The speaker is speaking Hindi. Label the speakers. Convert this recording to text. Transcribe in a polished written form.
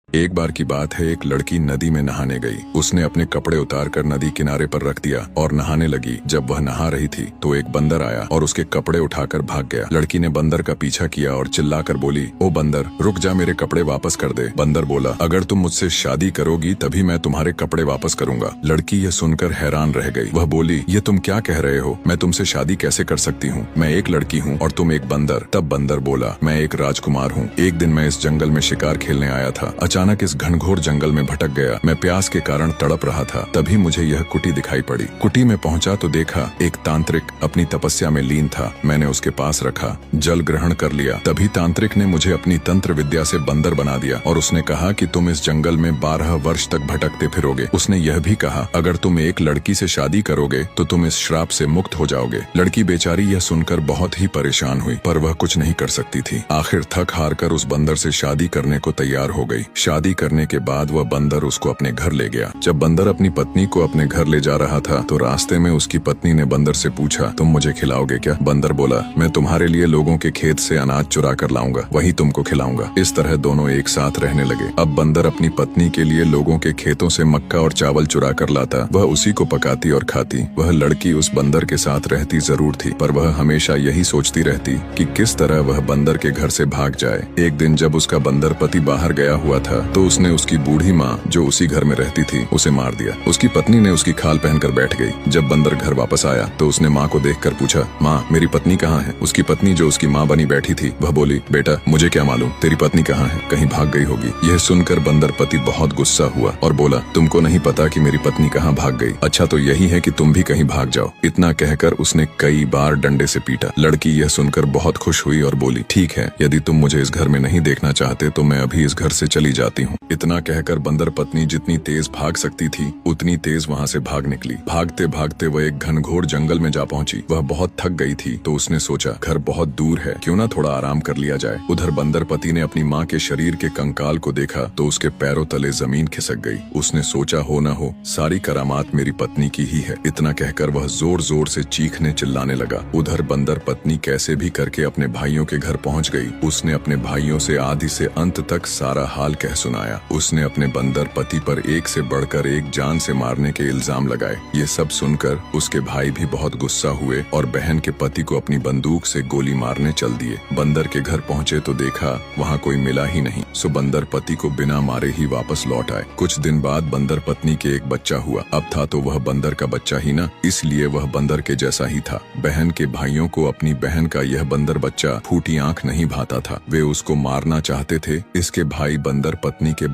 Speaker 1: एक बार की बात है, एक लड़की नदी में नहाने गई। उसने अपने कपड़े उतारकर नदी किनारे पर रख दिया और नहाने लगी। जब वह नहा रही थी तो एक बंदर आया और उसके कपड़े उठाकर भाग गया। लड़की ने बंदर का पीछा किया और चिल्लाकर बोली, ओ बंदर, रुक जा, मेरे कपड़े वापस कर दे। बंदर बोला, अगर तुम मुझसे शादी करोगी तभी मैं तुम्हारे कपड़े वापस करूंगा। लड़की यह सुनकर हैरान रह गई। वह बोली, ये तुम क्या कह रहे हो? मैं तुमसे शादी कैसे कर सकती हूँ? मैं एक लड़की हूँ और तुम एक बंदर। तब बंदर बोला, मैं एक राजकुमार हूँ। एक दिन मैं इस जंगल में शिकार खेलने आया था। अचानक इस घनघोर जंगल में भटक गया। मैं प्यास के कारण तड़प रहा था। तभी मुझे यह कुटी दिखाई पड़ी। कुटी में पहुंचा तो देखा एक तांत्रिक अपनी तपस्या में लीन था। मैंने उसके पास रखा, जल ग्रहण कर लिया। तभी तांत्रिक ने मुझे अपनी तंत्र विद्या से बंदर बना दिया और उसने कहा कि तुम इस जंगल में 12 वर्ष तक भटकते फिरोगे। उसने यह भी कहा, अगर तुम एक लड़की से शादी करोगे तो तुम इस श्राप से मुक्त हो जाओगे। लड़की बेचारी यह सुनकर बहुत ही परेशान हुई, पर वह कुछ नहीं कर सकती थी। आखिर थक हार कर उस बंदर से शादी करने को तैयार हो गई। शादी करने के बाद वह बंदर उसको अपने घर ले गया। जब बंदर अपनी पत्नी को अपने घर ले जा रहा था तो रास्ते में उसकी पत्नी ने बंदर से पूछा, तुम मुझे खिलाओगे क्या? बंदर बोला, मैं तुम्हारे लिए लोगों के खेत से अनाज चुरा कर लाऊंगा, वही तुमको खिलाऊंगा। इस तरह दोनों एक साथ रहने लगे। अब बंदर अपनी पत्नी के लिए लोगों के खेतों से मक्का और चावल चुरा कर लाता। वह उसी को पकाती और खाती। वह लड़की उस बंदर के साथ रहती जरूर थी, पर वह हमेशा यही सोचती रहती कि किस तरह वह बंदर के घर से भाग जाए। एक दिन जब उसका बंदर पति बाहर गया हुआ था तो उसने उसकी बूढ़ी माँ जो उसी घर में रहती थी उसे मार दिया। उसकी पत्नी ने उसकी खाल पहनकर बैठ गई। जब बंदर घर वापस आया तो उसने माँ को देखकर पूछा, माँ, मेरी पत्नी कहाँ है? उसकी पत्नी जो उसकी माँ बनी बैठी थी वह बोली, बेटा, मुझे क्या मालूम तेरी पत्नी कहाँ है, कहीं भाग गई होगी। यह सुनकर बंदर पति बहुत गुस्सा हुआ और बोला, तुमको नहीं पता कि मेरी पत्नी कहाँ भाग गई? अच्छा तो यही है कि तुम भी कहीं भाग जाओ। इतना कहकर उसने कई बार डंडे से पीटा। लड़की यह सुनकर बहुत खुश हुई और बोली, ठीक है, यदि तुम मुझे इस घर में नहीं देखना चाहते तो मैं अभी इस घर से चली जाती हूँ। इतना कहकर बंदर पत्नी जितनी तेज भाग सकती थी उतनी तेज वहाँ से भाग निकली। भागते भागते वह एक घनघोर जंगल में जा पहुंची। वह बहुत थक गई थी तो उसने सोचा, घर बहुत दूर है, क्यों ना थोड़ा आराम कर लिया जाए। उधर बंदर पति ने अपनी माँ के शरीर के कंकाल को देखा तो उसके पैरों तले जमीन खिसक गई। उसने सोचा, हो न हो सारी करामात मेरी पत्नी की ही है। इतना कहकर वह जोर जोर से चीखने चिल्लाने लगा। उधर बंदर पत्नी कैसे भी करके अपने भाइयों के घर पहुंच गई। उसने अपने भाइयों से आदि से अंत तक सारा हाल कह सुनाया। उसने अपने बंदर पति पर एक से बढ़कर एक जान से मारने के इल्जाम लगाए। ये सब सुनकर उसके भाई भी बहुत गुस्सा हुए और बहन के पति को अपनी बंदूक से गोली मारने चल दिए। बंदर के घर पहुंचे तो देखा वहाँ कोई मिला ही नहीं। सो बंदर पति को बिना मारे ही वापस लौट आए। कुछ दिन बाद बंदर पत्नी के एक बच्चा हुआ। अब था तो वह बंदर का बच्चा ही ना, इसलिए वह बंदर के जैसा ही था। बहन के भाइयों को अपनी बहन का यह बंदर बच्चा फूटी आंख नहीं भाता था। वे उसको मारना चाहते थे। इसके भाई बंदर पत्नी के